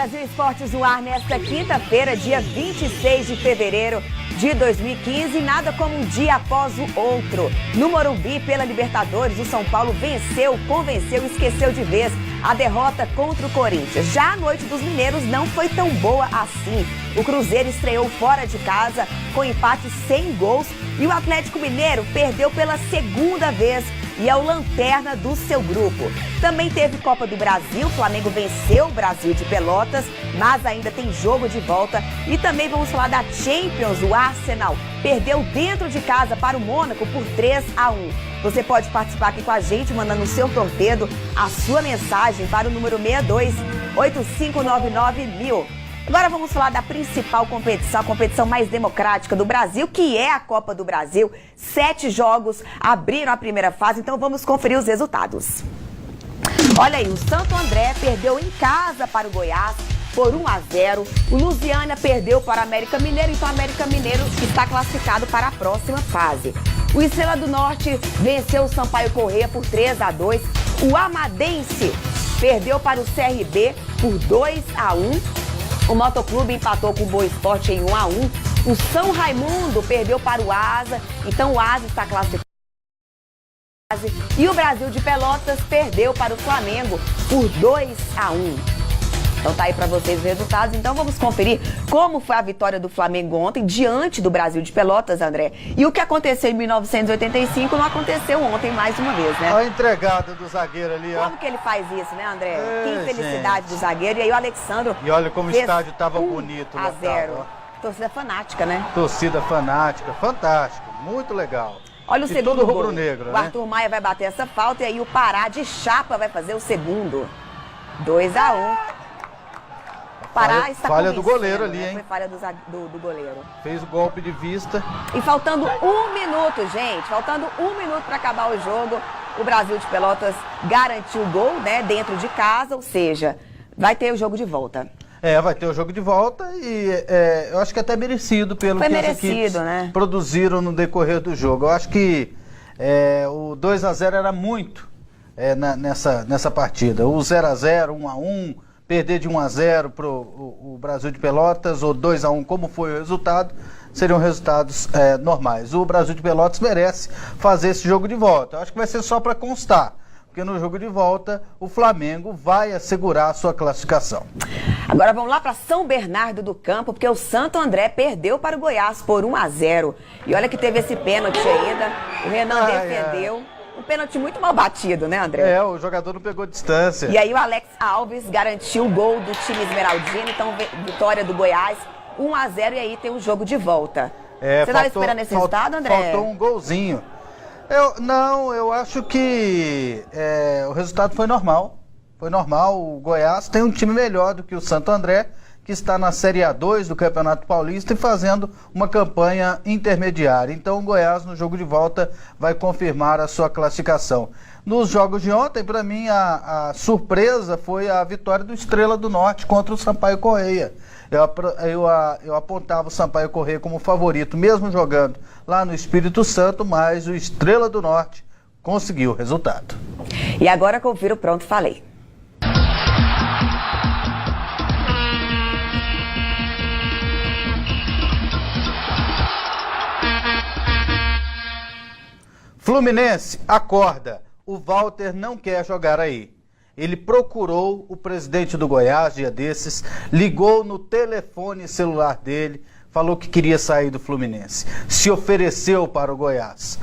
Brasil Esportes no ar nesta quinta-feira, dia 26 de fevereiro de 2015. Nada como um dia após o outro. No Morumbi, pela Libertadores, o São Paulo venceu, convenceu e esqueceu de vez a derrota contra o Corinthians. Já a noite dos mineiros não foi tão boa assim. O Cruzeiro estreou fora de casa com empate sem gols e o Atlético Mineiro perdeu pela segunda vez e é o lanterna do seu grupo. Também teve Copa do Brasil, o Flamengo venceu o Brasil de Pelotas, mas ainda tem jogo de volta. E também vamos falar da Champions, o Arsenal perdeu dentro de casa para o Mônaco por 3-1. Você pode participar aqui com a gente, mandando o seu torpedo, a sua mensagem para o número 62-8599-1000. Agora vamos falar da principal competição, a competição mais democrática do Brasil, que é a Copa do Brasil. 7 jogos abriram a primeira fase, então vamos conferir os resultados. Olha aí, o Santo André perdeu em casa para o Goiás por 1-0. O Lusiânia perdeu para o América Mineiro, então o América Mineiro está classificado para a próxima fase. O Estrela do Norte venceu o Sampaio Corrêa por 3-2. O Amadense perdeu para o CRB por 2-1. O Motoclube empatou com o Boa Esporte em 1-1. O São Raimundo perdeu para o Asa, então o Asa está classificado. E o Brasil de Pelotas perdeu para o Flamengo por 2-1. Então tá aí para vocês os resultados. Então vamos conferir como foi a vitória do Flamengo ontem diante do Brasil de Pelotas, André. E o que aconteceu em 1985 não aconteceu ontem mais uma vez, né? A entregada do zagueiro ali, ó. Como que ele faz isso, né, André? Que infelicidade do zagueiro. E aí o Alexandro... E olha como o estádio estava bonito. 1-0. Torcida fanática, né? Torcida fanática, fantástico, muito legal. Olha o segundo todo gol. rubro-negro, O né? Arthur Maia vai bater essa falta e aí o Pará de chapa vai fazer o segundo. 2-1. Pará está falha do convencendo, goleiro ali, né? hein? Foi falha do goleiro. Fez o golpe de vista. E faltando 1 minuto, gente, faltando 1 minuto para acabar o jogo, o Brasil de Pelotas garantiu o gol, né, dentro de casa, ou seja, vai ter o jogo de volta. Vai ter o jogo de volta e eu acho que até merecido pelo Foi que merecido, as equipes né? produziram no decorrer do jogo. Eu acho que o 2-0 era muito nessa partida. O 0-0, 1-1, perder de 1-0 para o Brasil de Pelotas ou 2-1, como foi o resultado, seriam resultados normais. O Brasil de Pelotas merece fazer esse jogo de volta. Eu acho que vai ser só para constar, porque no jogo de volta o Flamengo vai assegurar a sua classificação. Agora vamos lá para São Bernardo do Campo, porque o Santo André perdeu para o Goiás por 1-0. E olha que teve esse pênalti ainda, o Renan defendeu. Um pênalti muito mal batido, né, André? O jogador não pegou distância. E aí o Alex Alves garantiu o gol do time esmeraldino, então vitória do Goiás, 1-0, e aí tem um jogo de volta. Você estava esperando esse resultado, André? Faltou um golzinho. Eu acho que o resultado foi normal. Foi normal. O Goiás tem um time melhor do que o Santo André, que está na Série A2 do Campeonato Paulista e fazendo uma campanha intermediária. Então o Goiás, no jogo de volta, vai confirmar a sua classificação. Nos jogos de ontem, para mim, a surpresa foi a vitória do Estrela do Norte contra o Sampaio Corrêa. Eu apontava o Sampaio Corrêa como favorito, mesmo jogando lá no Espírito Santo, mas o Estrela do Norte conseguiu o resultado. E agora confira o Pronto Falei. Fluminense, acorda. O Walter não quer jogar aí. Ele procurou o presidente do Goiás, dia desses, ligou no telefone celular dele, falou que queria sair do Fluminense. Se ofereceu para o Goiás.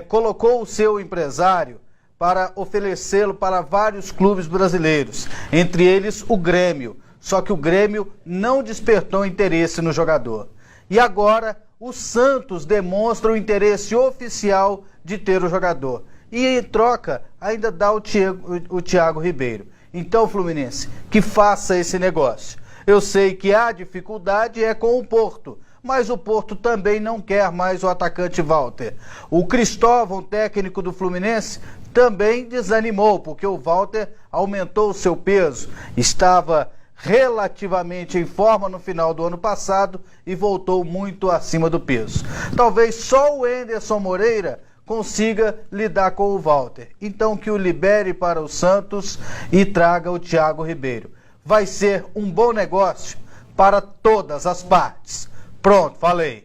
Colocou o seu empresário para oferecê-lo para vários clubes brasileiros, entre eles o Grêmio. Só que o Grêmio não despertou interesse no jogador. E agora o Santos demonstra o interesse oficial de ter o jogador. E em troca ainda dá o Thiago Ribeiro. Então, Fluminense, que faça esse negócio. Eu sei que a dificuldade é com o Porto, mas o Porto também não quer mais o atacante Walter. O Cristóvão, técnico do Fluminense, também desanimou, porque o Walter aumentou o seu peso. Estava relativamente em forma no final do ano passado e voltou muito acima do peso. Talvez só o Anderson Moreira consiga lidar com o Walter. Então que o libere para o Santos e traga o Thiago Ribeiro. vai ser um bom negócio para todas as partes. Pronto, falei.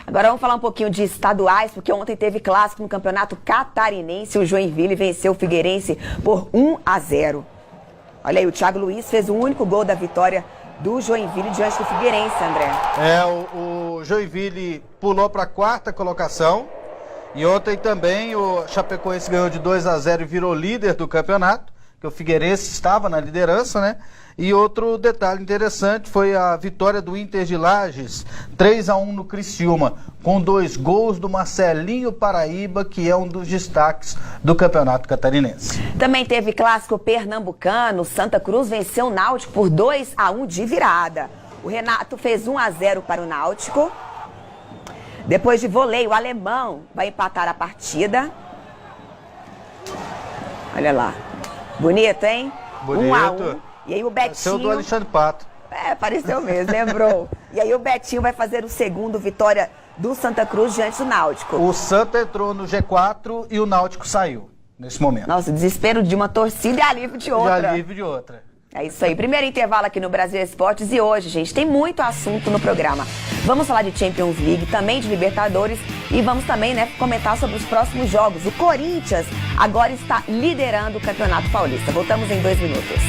Agora vamos falar um pouquinho de estaduais, porque ontem teve clássico no Campeonato Catarinense. O Joinville venceu o Figueirense por 1-0. Olha aí, o Thiago Luiz fez o único gol da vitória do Joinville diante do Figueirense, André. O Joinville pulou para a 4ª colocação. E ontem também o Chapecoense ganhou de 2-0 e virou líder do campeonato, que o Figueirense estava na liderança, né? E outro detalhe interessante foi a vitória do Inter de Lages, 3-1 no Criciúma, com 2 gols do Marcelinho Paraíba, que é um dos destaques do Campeonato Catarinense. Também teve clássico pernambucano. Santa Cruz venceu o Náutico por 2-1 de virada. O Renato fez 1-0 para o Náutico. Depois de voleio, o Alemão vai empatar a partida. Olha lá. Bonito, hein? Bonito. 1-1. E aí o Betinho... Pareceu do Alexandre Pato. Pareceu mesmo, lembrou. E aí o Betinho vai fazer o segundo vitória do Santa Cruz diante do Náutico. O Santa entrou no G4 e o Náutico saiu, nesse momento. Nossa, desespero de uma torcida e alívio de outra. E alívio de outra. É isso aí. Primeiro intervalo aqui no Brasil Esportes e hoje, gente, tem muito assunto no programa. Vamos falar de Champions League, também de Libertadores e vamos também, né, comentar sobre os próximos jogos. O Corinthians agora está liderando o Campeonato Paulista. Voltamos em 2 minutos.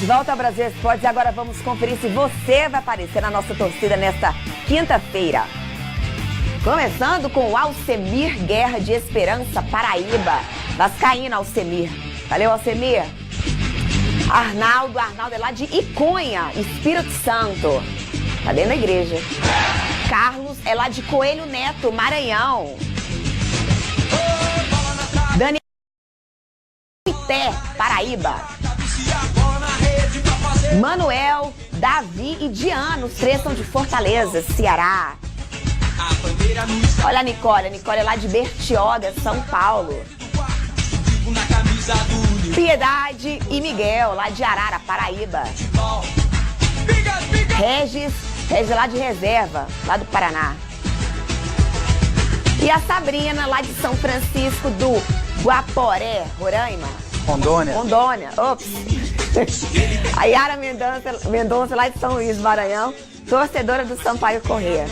De volta ao Brasil Esportes e agora vamos conferir se você vai aparecer na nossa torcida nesta quinta-feira. Começando com o Alcemir Guerra de Esperança, Paraíba. Vascaíno, Alcemir. Valeu, Alcemir. Arnaldo é lá de Iconha, Espírito Santo. Tá dentro da igreja. Carlos é lá de Coelho Neto, Maranhão. Daniel, Ité, Paraíba. Manuel, Davi e Diana, os 3 são de Fortaleza, Ceará. Olha a Nicole é lá de Bertioga, São Paulo. Piedade e Miguel, lá de Arara, Paraíba. Regis lá de Reserva, lá do Paraná. E a Sabrina, lá de São Francisco do Guaporé, Roraima. Rondônia. Ops. A Yara Mendonça, lá de São Luís, Maranhão, torcedora do Sampaio Corrêa.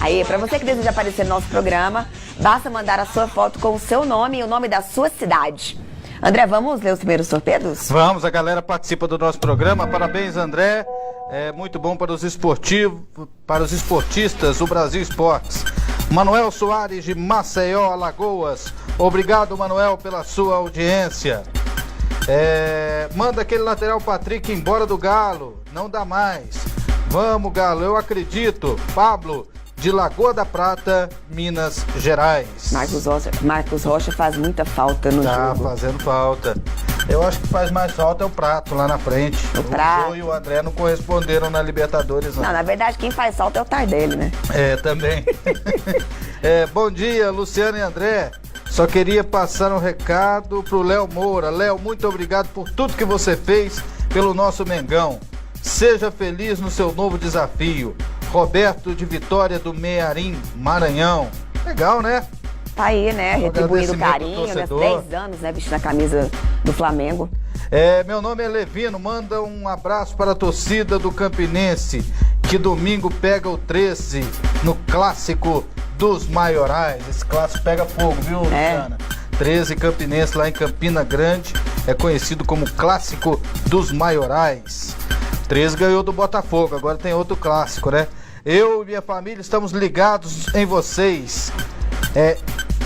Aí, para você que deseja aparecer no nosso programa, basta mandar a sua foto com o seu nome e o nome da sua cidade. André, vamos ler os primeiros sorteios? Vamos, a galera participa do nosso programa. Parabéns, André. É muito bom para os esportistas, o Brasil Esportes. Manuel Soares de Maceió, Alagoas. Obrigado, Manuel, pela sua audiência. Manda aquele lateral Patrick embora do Galo. Não dá mais. Vamos, Galo, eu acredito. Pablo, de Lagoa da Prata, Minas Gerais. Marcos Rocha faz muita falta no jogo. Tá fazendo falta. Eu acho que faz mais falta é o Prato lá na frente. O Prato. João e o André não corresponderam na Libertadores, não. Não, na verdade, quem faz falta é o Tardelli, né? Também. Bom dia, Luciano e André. Só queria passar um recado pro Léo Moura. Léo, muito obrigado por tudo que você fez pelo nosso Mengão. Seja feliz no seu novo desafio. Roberto de Vitória do Mearim, Maranhão. Legal, né? Tá aí, né? Retribuindo o carinho, né? 10 anos, né? Vestindo a camisa do Flamengo. Meu nome é Levino. Manda um abraço para a torcida do Campinense, que domingo pega o 13 no Clássico dos Maiorais. Esse clássico pega fogo, viu, Luciana? 13 Campinense lá em Campina Grande. É conhecido como Clássico dos Maiorais. 13 ganhou do Botafogo, agora tem outro clássico, né? Eu e minha família estamos ligados em vocês.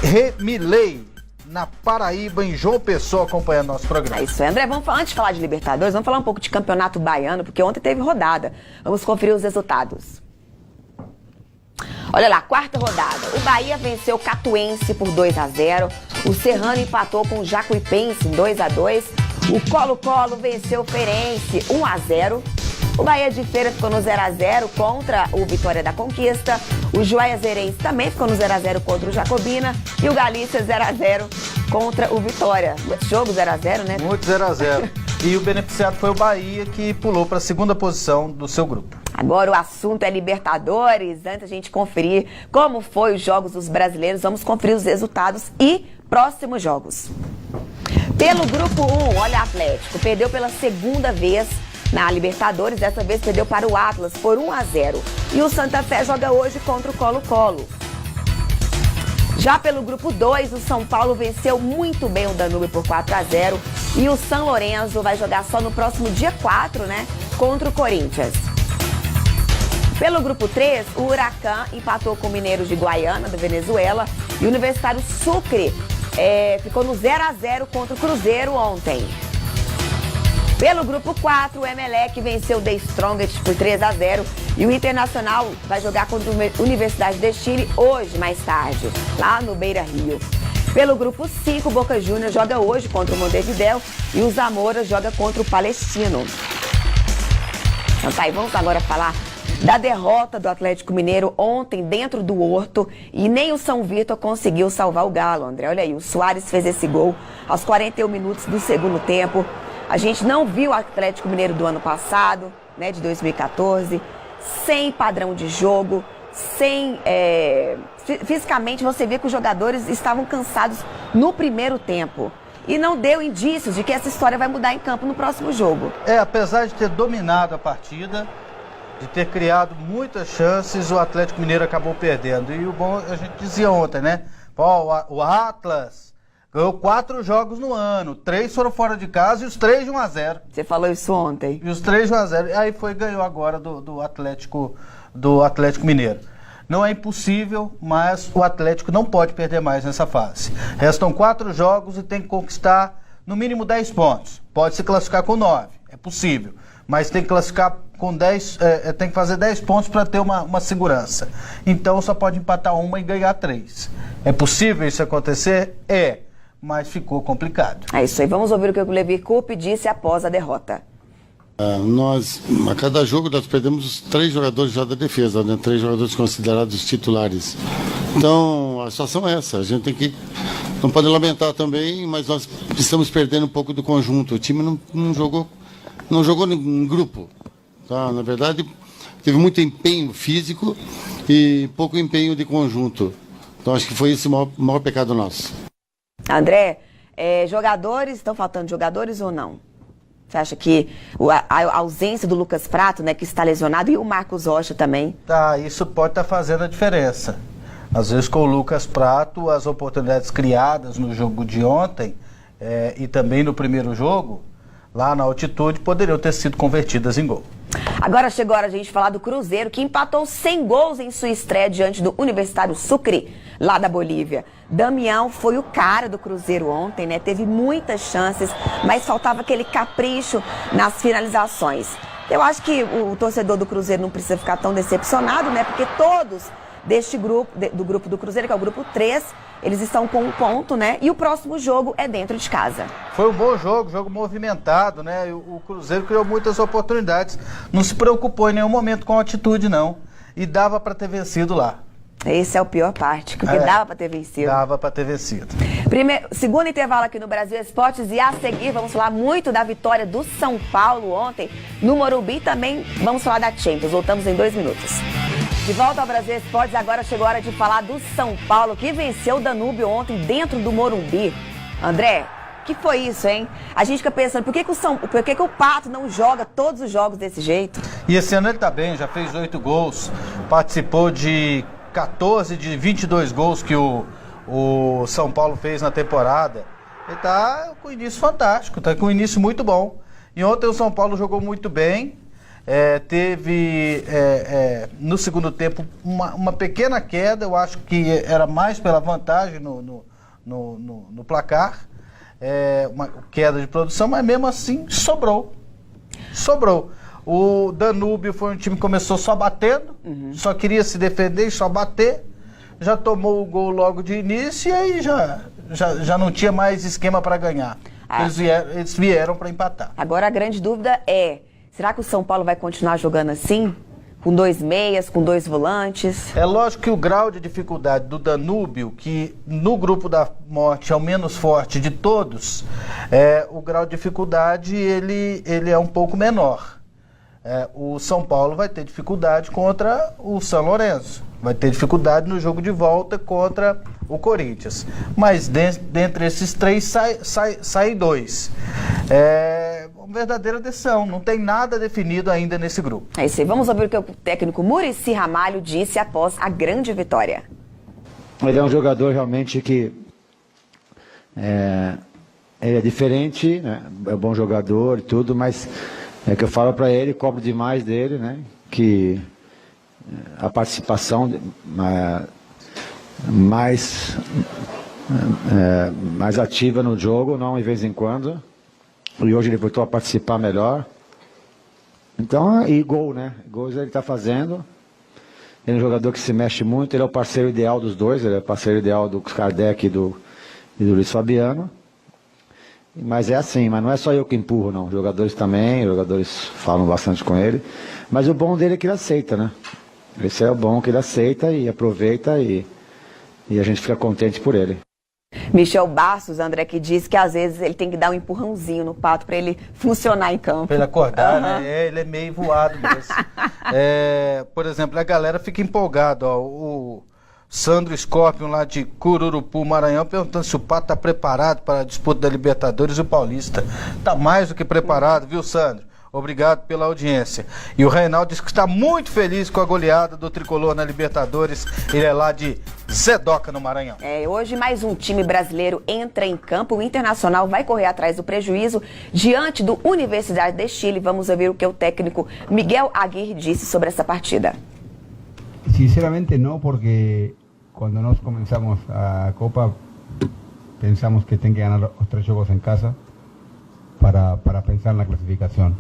Remilei, na Paraíba, em João Pessoa, acompanhando nosso programa. É isso aí, André. Antes de falar de Libertadores, vamos falar um pouco de Campeonato Baiano, porque ontem teve rodada. Vamos conferir os resultados. Olha lá, 4ª rodada. O Bahia venceu o Catuense por 2-0. O Serrano empatou com o Jacuipense em 2-2. O Colo-Colo venceu o Feirense 1-0. O Bahia de Feira ficou no 0-0 contra o Vitória da Conquista. O Juazeirense também ficou no 0-0 contra o Jacobina. E o Galícia 0-0 contra o Vitória. Muito jogo 0-0, né? Muito 0-0. E o beneficiado foi o Bahia, que pulou para a 2ª posição do seu grupo. Agora o assunto é Libertadores. Antes a gente conferir como foi os jogos dos brasileiros, vamos conferir os resultados e próximos jogos. Pelo grupo 1, olha, Atlético perdeu pela segunda vez na Libertadores, dessa vez perdeu para o Atlas por 1-0. E o Santa Fé joga hoje contra o Colo-Colo. Já pelo grupo 2, o São Paulo venceu muito bem o Danúbio por 4-0. E o São Lourenço vai jogar só no próximo dia 4, né? Contra o Corinthians. Pelo grupo 3, o Huracan empatou com o Mineiros de Guaiana, da Venezuela. E o Universitário Sucre ficou no 0-0 contra o Cruzeiro ontem. Pelo grupo 4, o Emelec venceu o The Strongest por 3-0 e o Internacional vai jogar contra a Universidade de Chile hoje, mais tarde, lá no Beira Rio. Pelo grupo 5, o Boca Juniors joga hoje contra o Montevidéu e o Zamora joga contra o Palestino. Então tá, e vamos agora falar da derrota do Atlético Mineiro ontem dentro do Horto e nem o São Vitor conseguiu salvar o Galo, André. Olha aí, o Soares fez esse gol aos 41 minutos do segundo tempo. A gente não viu o Atlético Mineiro do ano passado, né, de 2014, sem padrão de jogo, sem... fisicamente você vê que os jogadores estavam cansados no primeiro tempo. E não deu indícios de que essa história vai mudar em campo no próximo jogo. Apesar de ter dominado a partida, de ter criado muitas chances, o Atlético Mineiro acabou perdendo. E o bom, a gente dizia ontem, né? O Atlas ganhou 4 jogos no ano, 3 foram fora de casa e os 3 de 1-0. Você falou isso ontem. E os 3 de 1-0. Aí ganhou agora do Atlético Mineiro. Não é impossível, mas o Atlético não pode perder mais nessa fase. Restam 4 jogos e tem que conquistar no mínimo 10 pontos. Pode se classificar com 9, é possível. Mas tem que classificar com 10, tem que fazer 10 pontos para ter uma segurança. Então só pode empatar uma e ganhar 3. É possível isso acontecer? Mas ficou complicado. É isso aí. Vamos ouvir o que o Levi Coupe disse após a derrota. A cada jogo nós perdemos os 3 jogadores já da defesa, né? 3 jogadores considerados titulares. Então a situação é essa, a gente não pode lamentar também, mas nós estamos perdendo um pouco do conjunto. O time não jogou em grupo, tá? Na verdade teve muito empenho físico e pouco empenho de conjunto. Então acho que foi esse o maior pecado nosso. André, jogadores, estão faltando jogadores ou não? Você acha que a ausência do Lucas Prato, né, que está lesionado, e o Marcos Rocha também? Isso pode estar fazendo a diferença. Às vezes com o Lucas Prato, as oportunidades criadas no jogo de ontem e também no primeiro jogo, lá na altitude, poderiam ter sido convertidas em gol. Agora chegou a hora de a gente falar do Cruzeiro, que empatou 100 gols em sua estreia diante do Universitário Sucre, lá da Bolívia. Damião foi o cara do Cruzeiro ontem, né? Teve muitas chances, mas faltava aquele capricho nas finalizações. Eu acho que o torcedor do Cruzeiro não precisa ficar tão decepcionado, né? Porque todos deste grupo, do grupo do Cruzeiro, que é o grupo 3, eles estão com 1 ponto, né? E o próximo jogo é dentro de casa. Foi um bom jogo movimentado, né? O Cruzeiro criou muitas oportunidades. Não se preocupou em nenhum momento com a atitude, não. E dava para ter vencido lá. Essa é a pior parte, porque dava para ter vencido. Dava para ter vencido. Segundo intervalo aqui no Brasil Esportes, e a seguir vamos falar muito da vitória do São Paulo ontem no Morumbi. Também vamos falar da Champions. Voltamos em 2 minutos. De volta ao Brasil Esportes, agora chegou a hora de falar do São Paulo, que venceu o Danúbio ontem dentro do Morumbi. André, que foi isso, hein? A gente fica pensando, por que o Pato não joga todos os jogos desse jeito? E esse ano ele tá bem, já fez 8 gols, participou de 14 de 22 gols que o São Paulo fez na temporada. Ele tá com um início fantástico, tá com um início muito bom. E ontem o São Paulo jogou muito bem. Teve no segundo tempo uma pequena queda, eu acho que era mais pela vantagem no placar, uma queda de produção, mas mesmo assim sobrou. O Danúbio foi um time que começou só batendo, só queria se defender e só bater, já tomou o gol logo de início e aí já não tinha mais esquema para ganhar. Eles vieram para empatar. Agora a grande dúvida é: será que o São Paulo vai continuar jogando assim? Com 2 meias, com 2 volantes? É lógico que o grau de dificuldade do Danúbio, que no grupo da morte é o menos forte de todos, o grau de dificuldade ele é um pouco menor. o São Paulo vai ter dificuldade contra o São Lourenço. Vai ter dificuldade no jogo de volta contra o Corinthians. Mas dentre esses 3 sai 2. É uma verdadeira decisão. Não tem nada definido ainda nesse grupo. É isso aí. Vamos ouvir o que o técnico Muricy Ramalho disse após a grande vitória. Ele é um jogador realmente que ele é diferente, né? É um bom jogador e tudo, mas é que eu falo para ele, cobro demais dele, né? Que a participação mais ativa no jogo, não de vez em quando. E hoje ele voltou a participar melhor. Então, e gol, né? Gols ele está fazendo. Ele é um jogador que se mexe muito, ele é o parceiro ideal dos dois, ele é o parceiro ideal do Kardec e do Luiz Fabiano. Mas é assim, mas não é só eu que empurro, não. Os jogadores também, os jogadores falam bastante com ele. Mas o bom dele é que ele aceita, né? Esse é o bom, que ele aceita e aproveita e a gente fica contente por ele. Michel Bastos, André, que diz que às vezes ele tem que dar um empurrãozinho no Pato para ele funcionar em campo. Para ele acordar, né? Ele é meio voado mesmo. Por exemplo, a galera fica empolgada, ó, o Sandro Scorpion, lá de Cururupu, Maranhão, perguntando se o Pato está preparado para a disputa da Libertadores e o Paulista. Está mais do que preparado, viu, Sandro? Obrigado pela audiência. E o Reinaldo diz que está muito feliz com a goleada do Tricolor na Libertadores. Ele é lá de Zedoca, no Maranhão. Hoje mais um time brasileiro entra em campo. O Internacional vai correr atrás do prejuízo diante do Universidade de Chile. Vamos ouvir o que o técnico Miguel Aguirre disse sobre essa partida. Sinceramente no, porque cuando nos comenzamos a Copa pensamos que tem que ganar os 3 jogos en casa para pensar na clasificación.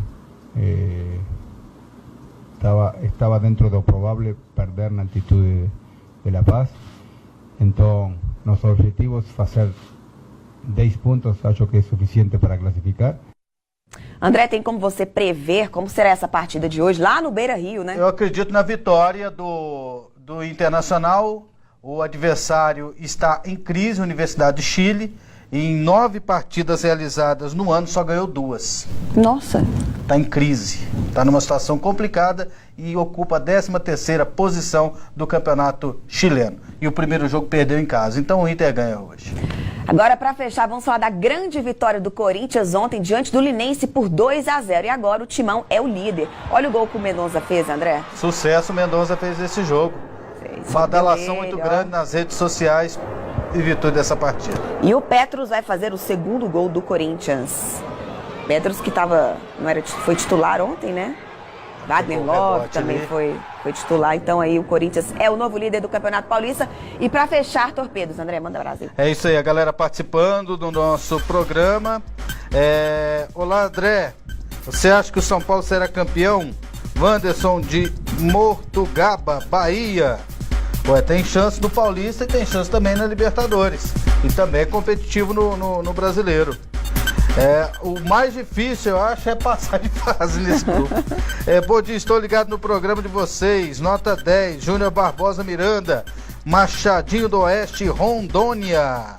Estaba dentro do probable perder na altitude de La Paz. Então, nosso objetivo é fazer 10 pontos, acho que é suficiente para classificar. André, tem como você prever como será essa partida de hoje lá no Beira-Rio, né? Eu acredito na vitória do Internacional. O adversário está em crise, Universidade de Chile. E em 9 partidas realizadas no ano, só ganhou 2. Nossa! Está em crise, está numa situação complicada e ocupa a 13ª posição do campeonato chileno. E o primeiro jogo perdeu em casa, então o Inter ganha hoje. Agora, para fechar, vamos falar da grande vitória do Corinthians ontem diante do Linense por 2-0. E agora o Timão é o líder. Olha o gol que o Mendonça fez, André. Sucesso, o Mendonça fez esse jogo. Badalação muito grande nas redes sociais em virtude dessa partida. E o Petros vai fazer o segundo gol do Corinthians. Petros que foi titular ontem, né? Wagner Love também foi titular. Então aí o Corinthians é o novo líder do Campeonato Paulista. E para fechar, Torpedos, André, manda Brasil. É isso aí, a galera participando do nosso programa. Olá, André. Você acha que o São Paulo será campeão? Wanderson de Mortugaba, Bahia. Tem chance do Paulista e tem chance também na Libertadores. E também é competitivo no Brasileiro. O mais difícil, eu acho, é passar de fase nesse grupo. Bom dia, estou ligado no programa de vocês. Nota 10, Júnior Barbosa Miranda, Machadinho do Oeste, Rondônia.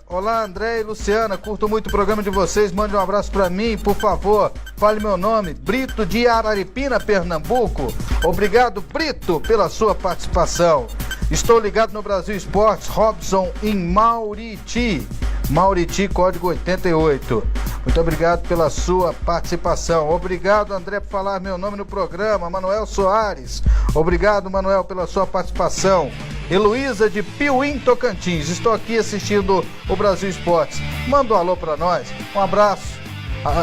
Olá, André e Luciana, curto muito o programa de vocês. Mande um abraço para mim, por favor. Fale meu nome, Brito de Araripina, Pernambuco. Obrigado, Brito, pela sua participação. Estou ligado no Brasil Esportes, Robson em Mauriti, código 88. Muito obrigado pela sua participação. Obrigado, André, por falar meu nome no programa. Manuel Soares. Obrigado, Manuel, pela sua participação. Heloísa de Piuí, Tocantins. Estou aqui assistindo o Brasil Esportes. Manda um alô para nós. Um abraço,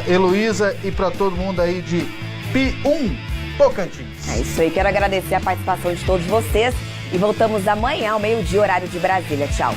Heloísa, e para todo mundo aí de Piuí, Tocantins. É isso aí. Quero agradecer a participação de todos vocês. E voltamos amanhã ao meio-dia, horário de Brasília. Tchau.